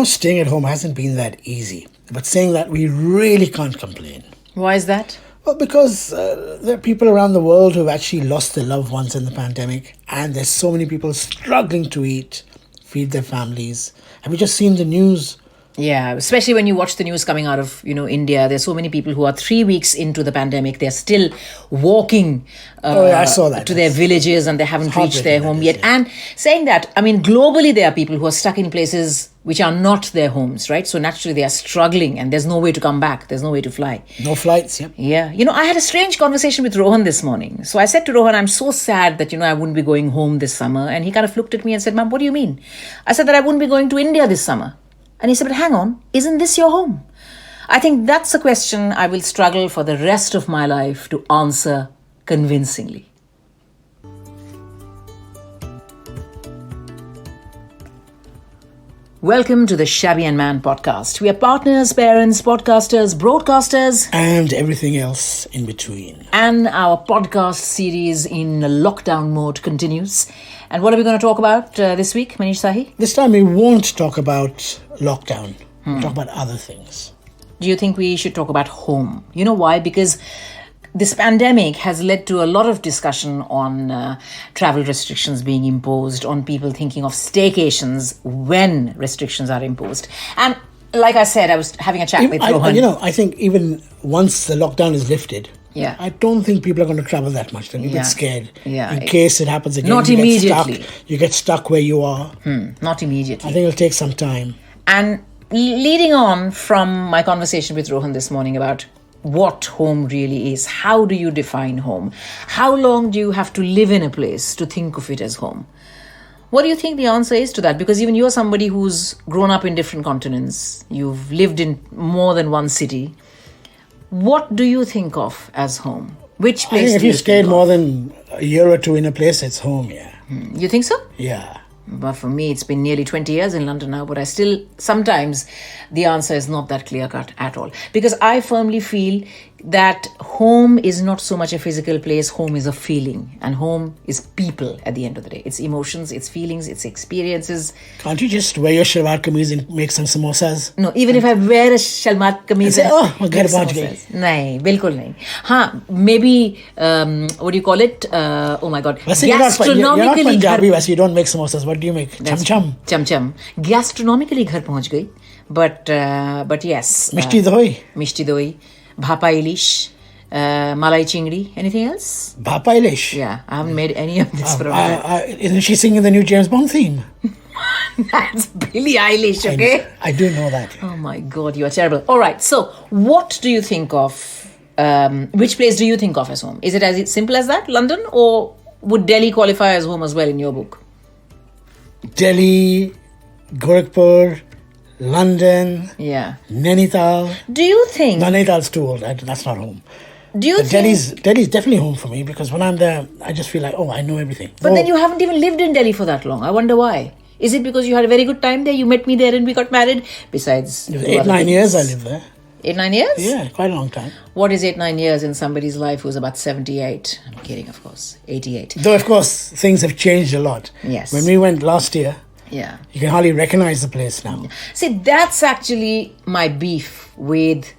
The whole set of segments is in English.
Staying at home hasn't been that easy. But saying that, we really can't complain. Why is that? Well, because there are people around the world who've actually lost their loved ones in the pandemic, and there's so many people struggling to eat, feed their families. Have you just seen the news? Yeah, especially when you watch the news coming out of, India. There's so many people who are 3 weeks into the pandemic. They're still walking I saw that. to their villages and they haven't reached their home yet. Yeah. And saying that, globally there are people who are stuck in places which are not their homes, right? So naturally they are struggling and there's no way to come back. There's no way to fly. No flights, yeah. Yeah. I had a strange conversation with Rohan this morning. So I said to Rohan, I'm so sad that, I wouldn't be going home this summer. And he kind of looked at me and said, Ma'am, what do you mean? I said that I wouldn't be going to India this summer. And he said, but hang on, isn't this your home? I think that's a question I will struggle for the rest of my life to answer convincingly. Welcome to the Shabby And Man podcast. We are partners, parents, podcasters, broadcasters. And everything else in between. And our podcast series in lockdown mode continues. And what are we going to talk about this week, Manish Sahi? This time we won't talk about lockdown. We'll talk about other things. Do you think we should talk about home? You know why? Because this pandemic has led to a lot of discussion on travel restrictions being imposed, on people thinking of staycations when restrictions are imposed. And like I said, I was having a chat with Rohan. I think even once the lockdown is lifted, yeah, I don't think people are going to travel that much. They're a bit scared. Yeah. In case it happens again. Not immediately. You get stuck where you are. Not immediately. I think it'll take some time. And leading on from my conversation with Rohan this morning about what home really is, how do you define home? How long do you have to live in a place to think of it as home? What do you think the answer is to that? Because even you're somebody who's grown up in different continents. You've lived in more than one city. What do you think of as home? Which place? I think if you stayed more than a year or two in a place, it's home, yeah. You think so? Yeah. But for me, it's been nearly 20 years in London now, but I still, sometimes the answer is not that clear-cut at all. Because I firmly feel that home is not so much a physical place, home is a feeling. And home is people at the end of the day. It's emotions, it's feelings, it's experiences. Can't you just wear your shalwar kameez and make some samosas? No, even if I wear a shalwar kameez and ghar pahunch gayi. Nahin, bilkul nahin. Haan, maybe, what do you call it? Oh my God. You're not Punjabi, you don't make samosas. What do you make? Cham-cham? Cham-cham. Gastronomically ghar pahunch gayi. But yes. Mishti doi? Mishti doi. Bhapa ilish. Malai chingri. Anything else? Bhapa ilish? Yeah, I haven't made any of this for a while. Isn't she singing the new James Bond theme? That's Billie Eilish, okay? I do know that. Oh my God, you are terrible. All right, so what do you think of, which place do you think of as home? Is it as simple as that, London? Or would Delhi qualify as home as well in your book? Delhi, Gorakhpur, London, Nainital. Do you think... Nainital's too old. That's not home. Do you think... Delhi's definitely home for me because when I'm there, I just feel like, I know everything. But then you haven't even lived in Delhi for that long. I wonder why. Is it because you had a very good time there? You met me there and we got married? Besides... 8-9 years I lived there. 8-9 years? Yeah, quite a long time. What is 8-9 years in somebody's life who's about 78? I'm kidding, of course. 88. Though, of course, things have changed a lot. Yes. When we went last year... Yeah. You can hardly recognize the place now. See, that's actually my beef with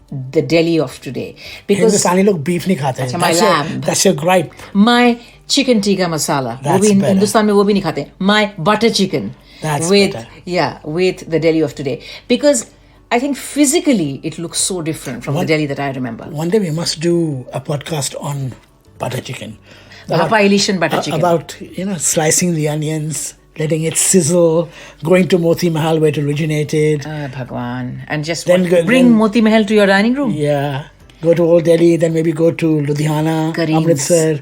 the Delhi of today. Because Hindustani look beef nahi khate. My lamb. That's your gripe. My chicken tikka masala. That's better. Hindustan mein wo bhi nahi khate. My butter chicken. That's better. Yeah, with the Delhi of today. Because I think physically it looks so different from the Delhi that I remember. One day we must do a podcast on butter chicken. Bhapa ilish and butter chicken. About, slicing the onions, letting it sizzle, going to Moti Mahal where it originated. Bhagwan. And just bring Moti Mahal to your dining room. Yeah. Go to Old Delhi, then maybe go to Ludhiana, Amritsar.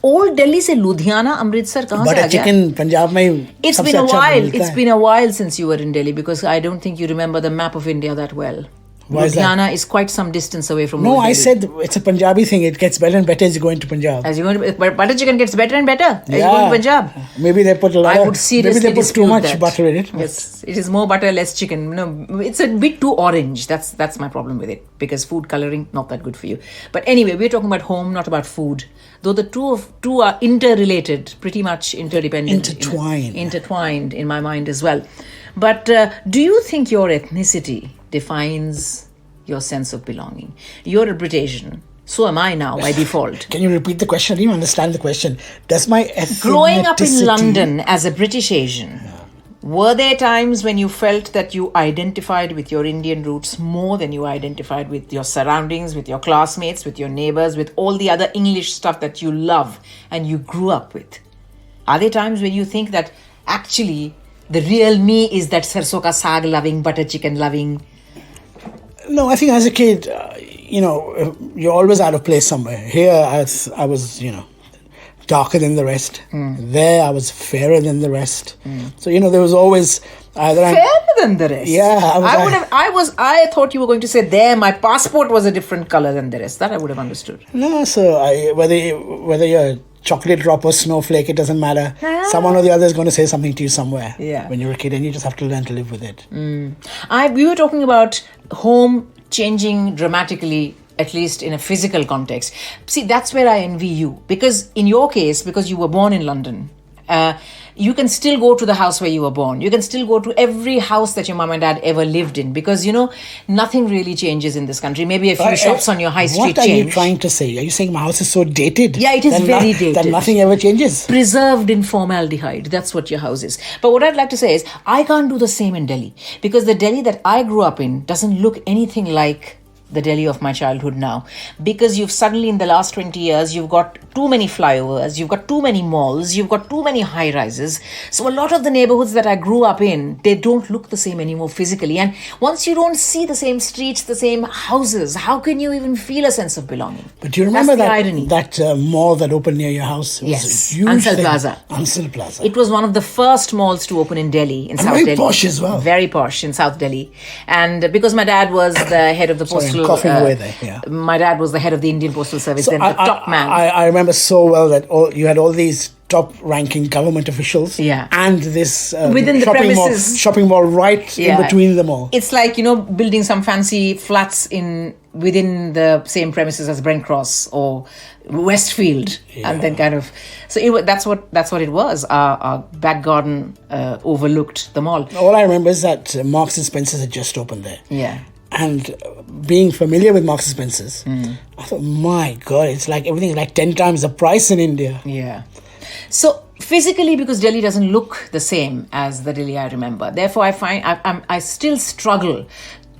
Old Delhi se Ludhiana, Amritsar, kahan se aa gaya? Butter chicken, Punjab mein It's been a while. It's been a while since you were in Delhi because I don't think you remember the map of India that well. Why Ludhiana is quite some distance away from No, Delhi. I said it's a Punjabi thing. It gets better and better as you go into Punjab. But butter chicken gets better and better as you go to Punjab. Maybe they put maybe they put too much butter in it. Yes, it is more butter, less chicken. No, it's a bit too orange. That's my problem with it because food coloring not that good for you. But anyway, we're talking about home, not about food. Though the two are interrelated, pretty much interdependent, intertwined in my mind as well. But do you think your ethnicity defines your sense of belonging? You're a Britasian. So am I now by default. Can you repeat the question? I didn't understand the question. Does my ethnicity... Growing up in London as a British Asian, were there times when you felt that you identified with your Indian roots more than you identified with your surroundings, with your classmates, with your neighbors, with all the other English stuff that you love and you grew up with? Are there times when you think that actually the real me is that sarson ka saag loving, butter chicken loving? No, I think as a kid, you're always out of place somewhere. Here, I was, darker than the rest. There, I was fairer than the rest. So, there was always either fairer than the rest. Yeah, I thought you were going to say there. My passport was a different color than the rest. That I would have understood. No, so whether you're chocolate drop or snowflake, it doesn't matter. Someone or the other is going to say something to you somewhere. Yeah. When you're a kid, and you just have to learn to live with it. We were talking about home changing dramatically, at least in a physical context. See, that's where I envy you. Because in your case, because you were born in London, you can still go to the house where you were born. You can still go to every house that your mom and dad ever lived in. Because, nothing really changes in this country. Maybe a few shops on your high street change. What are you trying to say? Are you saying my house is so dated? Yeah, it is very dated. That nothing ever changes? Preserved in formaldehyde. That's what your house is. But what I'd like to say is, I can't do the same in Delhi. Because the Delhi that I grew up in doesn't look anything like the Delhi of my childhood now, because you've suddenly in the last 20 years you've got too many flyovers, you've got too many malls, you've got too many high rises. So a lot of the neighborhoods that I grew up in, they don't look the same anymore physically, and once you don't see the same streets, the same houses, how can you even feel a sense of belonging? But do you remember that mall that opened near your house? It yes, Ansel Plaza. Ansel Plaza. It was one of the first malls to open in Delhi, in South very Delhi. Posh as well. Very posh in South Delhi. And because my dad was the head of the postal... coughing away there, yeah. My dad was the head of the Indian Postal Service, then the top man. I remember so well that you had all these top-ranking government officials, and this within the premises, shopping mall right in between them all. It's like building some fancy flats within the same premises as Brent Cross or Westfield, and then kind of that's what it was. Our back garden overlooked the mall. All I remember is that Marks and Spencer's had just opened there. Yeah. And being familiar with Marks and Spencer's, I thought, my God, it's like everything is like 10 times the price in India. Yeah. So physically, because Delhi doesn't look the same as the Delhi I remember, therefore I find I still struggle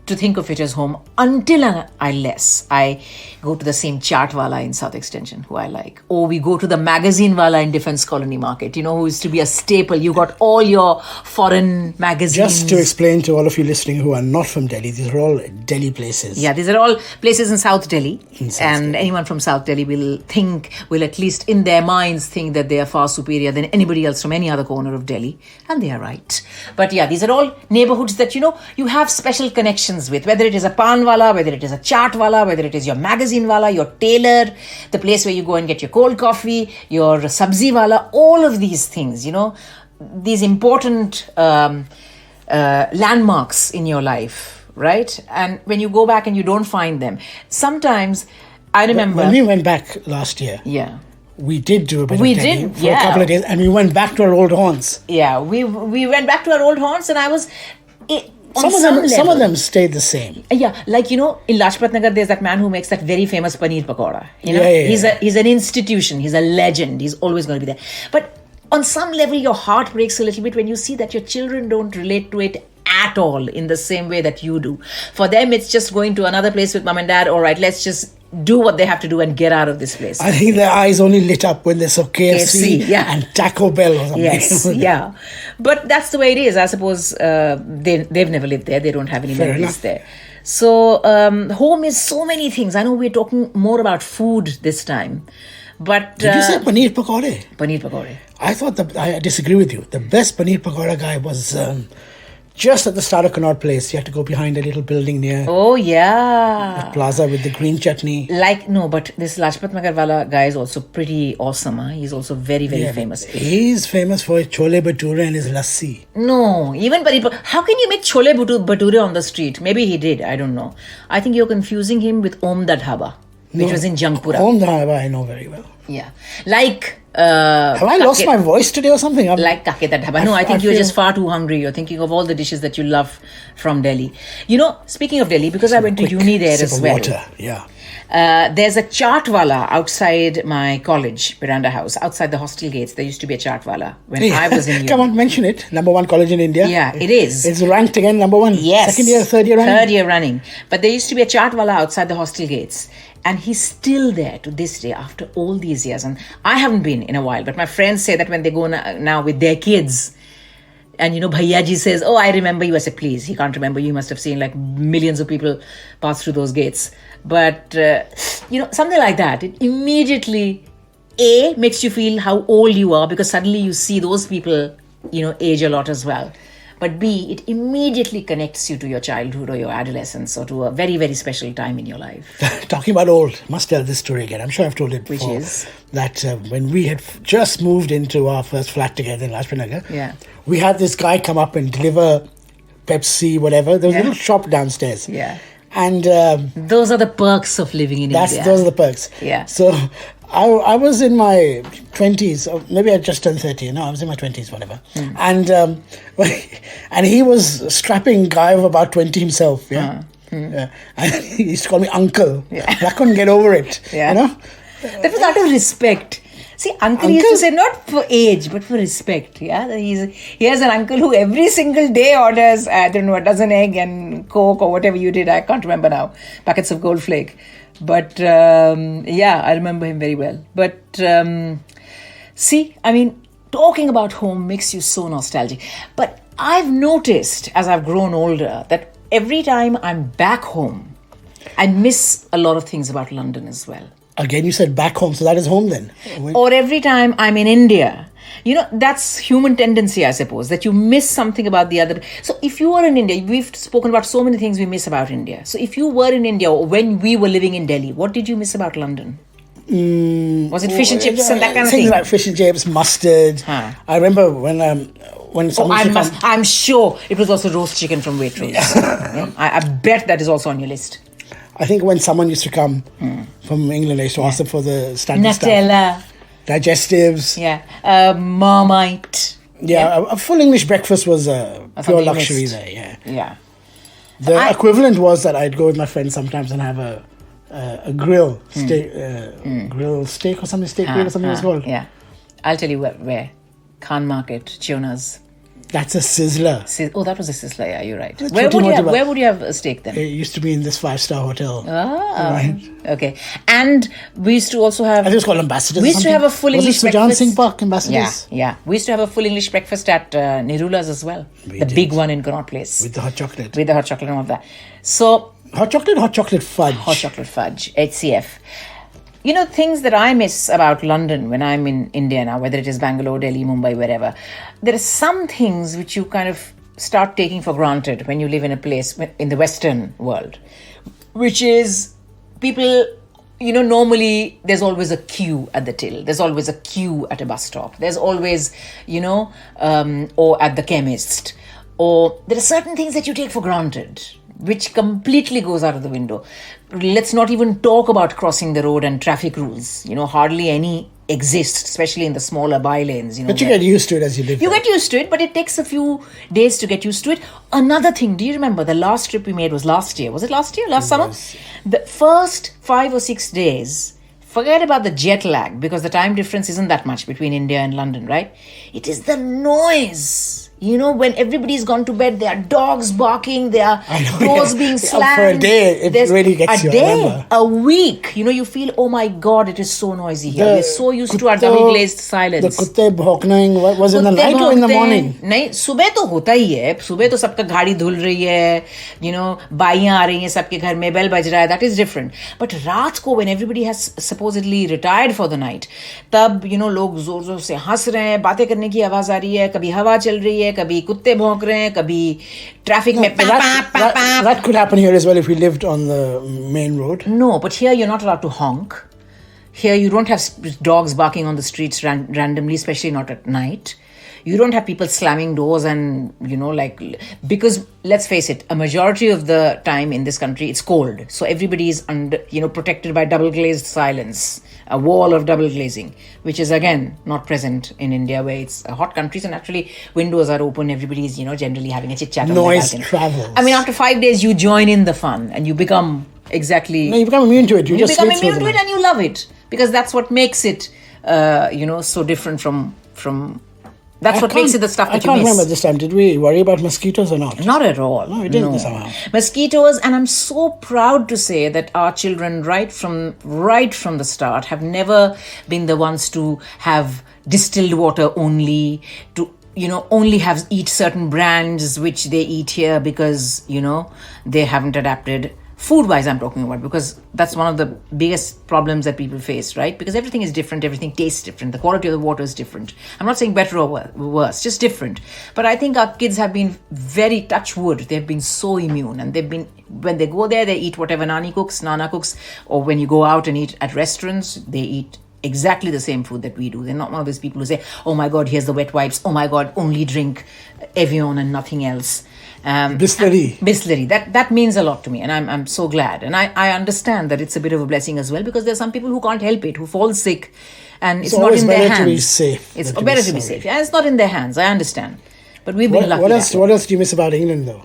to think of it as home until unless I go to the same chart wala in South Extension, who I like. Or we go to the magazine wala in Defence Colony Market, who used to be a staple. You got all your foreign magazines. Just to explain to all of you listening who are not from Delhi, these are all Delhi places. Yeah, these are all places in South Delhi. Anyone from South Delhi will at least in their minds think that they are far superior than anybody else from any other corner of Delhi. And they are right. But yeah, these are all neighborhoods that, you have special connections with, whether it is a pan wala, whether it is a chaat wala, whether it is your magazine wala, your tailor, the place where you go and get your cold coffee, your sabzi wala, all of these things, these important landmarks in your life, right? And when you go back and you don't find them, sometimes I remember... When we went back last year... Yeah. We did do a bit of Delhi for a couple of days, and we went back to our old haunts. Yeah, we went back to our old haunts, and I was... Some of them stayed the same. Yeah, like in Lajpat Nagar, there's that man who makes that very famous paneer pakoda. He's an institution. He's a legend. He's always going to be there. But on some level, your heart breaks a little bit when you see that your children don't relate to it at all in the same way that you do. For them, it's just going to another place with mom and dad. All right, let's just do what they have to do and get out of this place. I think their eyes only lit up when they saw KFC and Taco Bell or something. Yes, yeah. But that's the way it is. I suppose they've never lived there. They don't have any memories there. So home is so many things. I know we're talking more about food this time. But did you say paneer pakode? Paneer pakode. I disagree with you. The best paneer pakoda guy was... just at the start of Connaught Place, you have to go behind a little building near... Oh, yeah. The plaza with the green chutney. But this Lajpat Nagar wala guy is also pretty awesome. Huh? He's also very, very famous. He's famous for his chole bhature and his lassi. No, even how can you make chole bhature on the street? Maybe he did, I don't know. I think you're confusing him with Om Da Dhaba, which was in Jangpura. Om Da Dhaba I know very well. Yeah. Like Have I lost my voice today or something? Like kake da dhaba. No, I think you're just far too hungry. You're thinking of all the dishes that you love from Delhi. Speaking of Delhi, because I went to uni there as well. Water. Yeah. There's a chaatwala outside my college, Miranda House, outside the hostel gates. There used to be a chaatwala when I was in uni. Come on, mention it. Number 1 college in India. Yeah, it is. It's ranked again number 1. Yes. Second year, third year running. Third year running. But there used to be a chaatwala outside the hostel gates. And he's still there to this day after all these years. And I haven't been in a while, but my friends say that when they go now with their kids, and Bhaiya ji says, "Oh, I remember you." I said, "Please, he can't remember you. You must have seen like millions of people pass through those gates." But, something like that, it immediately, A, makes you feel how old you are because suddenly you see those people, age a lot as well. But B, it immediately connects you to your childhood or your adolescence or to a very, very special time in your life. Talking about old, must tell this story again. I'm sure I've told it before. Which is? That when we had just moved into our first flat together in Lajpanagar, we had this guy come up and deliver Pepsi, whatever. There was a little shop downstairs. Yeah. And those are the perks of living in India. Those are the perks. Yeah. So I was in my 20s, or maybe I just turned 30. No, I was in my 20s, whatever. And he was strapping guy of about 20 himself. Yeah. Yeah. And he used to call me uncle. Yeah. I couldn't get over it. Yeah. That was out of respect. See, uncle used to say not for age, but for respect. Yeah, he has an uncle who every single day orders, I don't know, a dozen egg and Coke or whatever you did. I can't remember now. Packets of Gold Flake. But I remember him very well. But talking about home makes you so nostalgic. But I've noticed as I've grown older that every time I'm back home, I miss a lot of things about London as well. Again, you said back home, so that is home then? Or every time I'm in India. That's human tendency, I suppose, that you miss something about the other. So if you were in India, we've spoken about so many things we miss about India. So if you were in India or when we were living in Delhi, what did you miss about London? Was it fish and chips and that kind of thing? Things like fish and chips, mustard. I remember when someone I'm sure it was also roast chicken from Waitrose. Yeah. I bet that is also on your list. I think when someone used to come from England, I used to ask them for the standard Nutella. stuff. Digestives. Yeah. Marmite. Yeah, a full English breakfast was a pure luxury there, Yeah. The equivalent was that I'd go with my friends sometimes and have a grill steak, grill steak or something, steak grill or something it was called. Yeah. I'll tell you where. Khan Market, Chiona's. That's a sizzler. That was a sizzler, yeah, you're right. Where would you have a steak then? It used to be in this 5-star hotel. Right. Okay. And we used to also have... I think it was called Ambassadors. We used to have a full English breakfast. Was it Sujan Singh Park, Ambassadors? Yeah. We used to have a full English breakfast at Nirula's as well. The big one in Connaught Place. With the hot chocolate. With the hot chocolate and all that. So... Hot chocolate fudge. Hot chocolate fudge, HCF. Things that I miss about London when I'm in India now, whether it is Bangalore, Delhi, Mumbai, wherever, there are some things which you kind of start taking for granted when you live in a place in the Western world, which is people, normally there's always a queue at the till. There's always a queue at a bus stop. There's always, or at the chemist. Or there are certain things that you take for granted, which completely goes out of the window. Let's not even talk about crossing the road and traffic rules. Hardly any exist, especially in the smaller bylanes. But you get used to it as you live. You get used to it, but it takes a few days to get used to it. Another thing, do you remember the last trip we made was last year? Was it last year? Last summer? The first 5 or 6 days, forget about the jet lag, because the time difference isn't that much between India and London, right? It is the noise. When everybody's gone to bed, there are dogs barking, there are doors being slammed. For a day, it really gets you. A day, a week, you feel, oh my God, it is so noisy here. We're so used to our double-glazed silence. The kutte bhoknaing was in the night or in the morning? नहीं, सुबह तो होता ही है. सुबह तो सबका गाड़ी धुल रही है. बाइयां आ रही हैं सबके घर में, बेल बज रहा है. That is different. But रात को, when everybody has supposedly retired for the night, तब, लोग जोर-जोर से हंस रहे हैं, बातें करने की आवाज आ रही है, कभी हवा चल रही है, कभी कुत्ते भौंक रहे हैं, कभी ट्रैफिक में that could happen here as well if we lived on the main road. No, but here you're not allowed to honk. Here you don't have dogs barking on the streets randomly, especially not at night. You don't have people slamming doors and, because let's face it, a majority of the time in this country, it's cold. So everybody is protected by double glazed silence a wall of double glazing, which is again not present in India, where it's a hot country. So naturally, windows are open. Everybody's generally having a chit chat. Noise travels. I mean, after 5 days, you join in the fun and you become exactly. No, you become immune to it. You just become sleep immune through to the it, night. and you love it because that's what makes it, so different from. That's what makes it the stuff that you miss. I can't remember this time. Did we worry about mosquitoes or not? Not at all. No, we didn't somehow. Mosquitoes, and I'm so proud to say that our children, right from the start, have never been the ones to have distilled water only, to only eat certain brands which they eat here because they haven't adapted. Food-wise, I'm talking about, because that's one of the biggest problems that people face, right? Because everything is different, everything tastes different, the quality of the water is different. I'm not saying better or worse, just different. But I think our kids have been very touch wood. They've been so immune, and when they go there, they eat whatever Nana cooks, or when you go out and eat at restaurants, they eat exactly the same food that we do. They're not one of those people who say, oh my God, here's the wet wipes. Oh my God, only drink Evian and nothing else. Bisleri. That means a lot to me, and I'm so glad. And I understand that it's a bit of a blessing as well, because there's some people who can't help it, who fall sick, and it's not in their hands. To be safe. It's better to be safe. Yeah, it's not in their hands. I understand. But we've been lucky. What else do you miss about England, though?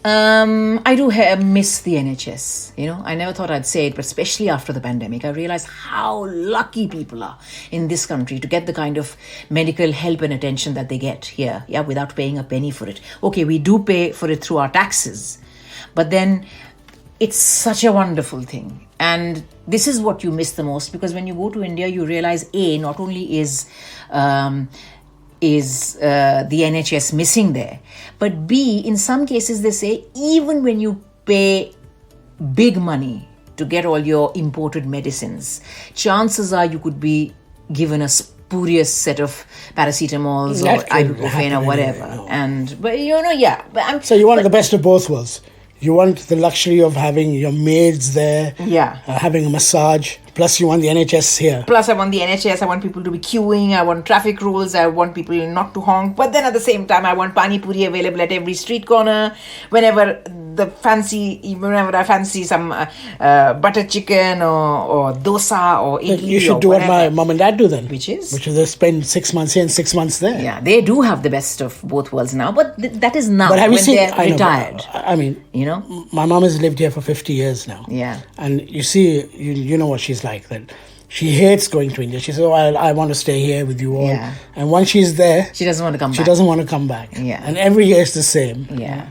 I do miss the NHS. I never thought I'd say it, but especially after the pandemic, I realized how lucky people are in this country to get the kind of medical help and attention that they get here, without paying a penny for it. Okay, we do pay for it through our taxes, but then it's such a wonderful thing. And this is what you miss the most, because when you go to India, you realize, not only is the NHS missing there, but B, in some cases they say even when you pay big money to get all your imported medicines, chances are you could be given a spurious set of paracetamols or ibuprofen or whatever. So you want the best of both worlds. You want the luxury of having your maids there, having a massage, plus you want the NHS here. Plus I want the NHS, I want people to be queuing, I want traffic rules, I want people not to honk, but then at the same time I want pani puri available at every street corner, whenever I fancy some butter chicken or dosa or idli. You should do what my mom and dad do then. Which is they spend 6 months here and 6 months there. Yeah, they do have the best of both worlds now, but that is now but have when you seen, they're retired. I mean, my mom has lived here for 50 years now. Yeah. And you see, you know what she's like then. She hates going to India. She says, I want to stay here with you all. Yeah. And once she's there, she doesn't want to come back. She doesn't want to come back. Yeah. And every year it's the same. Yeah.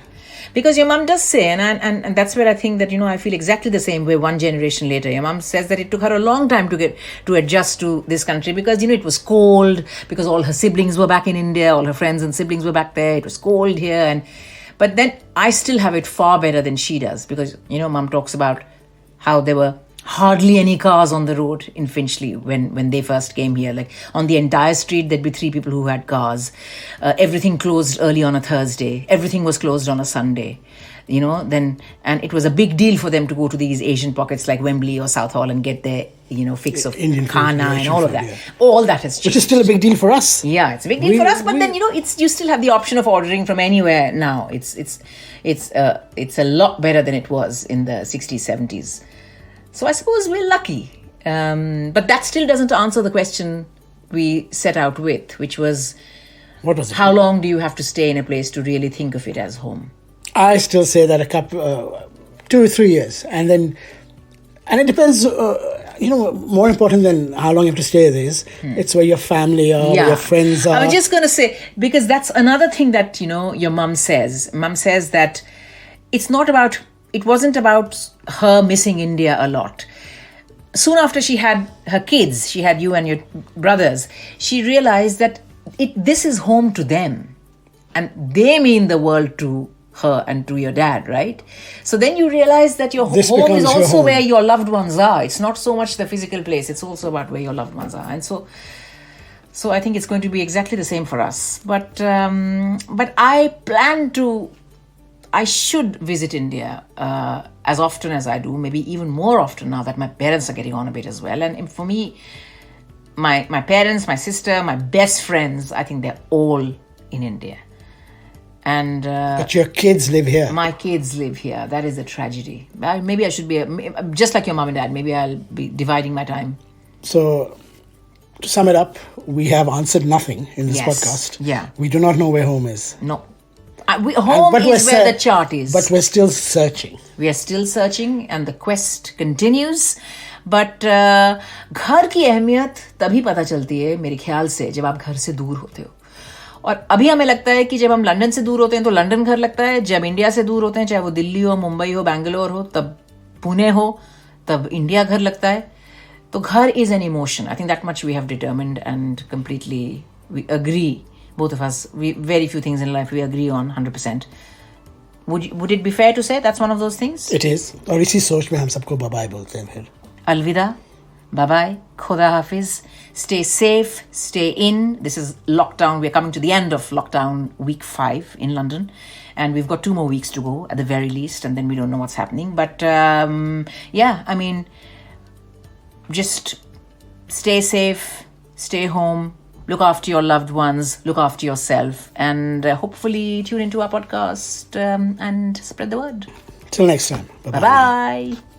Because your mum does say, and that's where I think that, I feel exactly the same way one generation later. Your mum says that it took her a long time to adjust to this country because, it was cold, because all her siblings were back in India, all her friends and siblings were back there. It was cold here. But then I still have it far better than she does because, mum talks about how there were hardly any cars on the road in Finchley when they first came here. Like on the entire street, there'd be 3 people who had cars. Everything closed early on a Thursday. Everything was closed on a Sunday. And it was a big deal for them to go to these Asian pockets like Wembley or Southall and get their, fix of Indian khana food, and all of that. Yeah. All that has changed. Which is still a big deal for us. Yeah, it's a big deal for us. But then, you still have the option of ordering from anywhere now. It's a lot better than it was in the 60s, 70s. So I suppose we're lucky. But that still doesn't answer the question we set out with, which was, what was it? How long do you have to stay in a place to really think of it as home? I still say that 2 or 3 years. And it depends, more important than how long you have to stay there is, it's where your family are, where your friends are. I was just going to say, because that's another thing that, your mum says. Mum says that it wasn't about her missing India a lot. Soon after she had her kids, she had you and your brothers, she realized that this is home to them. And they mean the world to her and to your dad, right? So then you realize that your home is also where your loved ones are. It's not so much the physical place, it's also about where your loved ones are. And so I think it's going to be exactly the same for us. But I should visit India as often as I do, maybe even more often now that my parents are getting on a bit as well. And for me, my parents, my sister, my best friends, I think they're all in India. And but your kids live here. My kids live here. That is a tragedy. Maybe I should be, just like your mom and dad, maybe I'll be dividing my time. So, to sum it up, we have answered nothing in this Yes. podcast. Yeah. We do not know where home is. No. Home but is we're where se- the chart is. But we're still searching. We are still searching and the quest continues. But घर की अहमियत तभी पता चलती है मेरे ख्याल से जब आप घर से दूर होते हो. और अभी हमें लगता है कि जब हम लंदन से दूर होते हैं तो लंदन घर लगता है. जब इंडिया से दूर होते हैं, चाहे वो दिल्ली हो, मुंबई हो, बैंगलोर हो, तब पुणे हो, तब इंडिया घर लगता है. तो घर is an emotion. I think that much we have determined and completely we agree. Both of us, very few things in life we agree on 100%. Would it be fair to say that's one of those things? It is. और इसी सोच में हम सबको bye बोलते हैं फिर. Alvida, bye-bye, Khuda Hafiz. Stay safe, stay in. This is lockdown. We're coming to the end of lockdown week 5 in London. And we've got 2 more weeks to go at the very least. And then we don't know what's happening. But yeah, I mean, just stay safe, stay home, look after your loved ones, look after yourself. And hopefully tune into our podcast and spread the word. Till next time. Bye-bye. Bye-bye.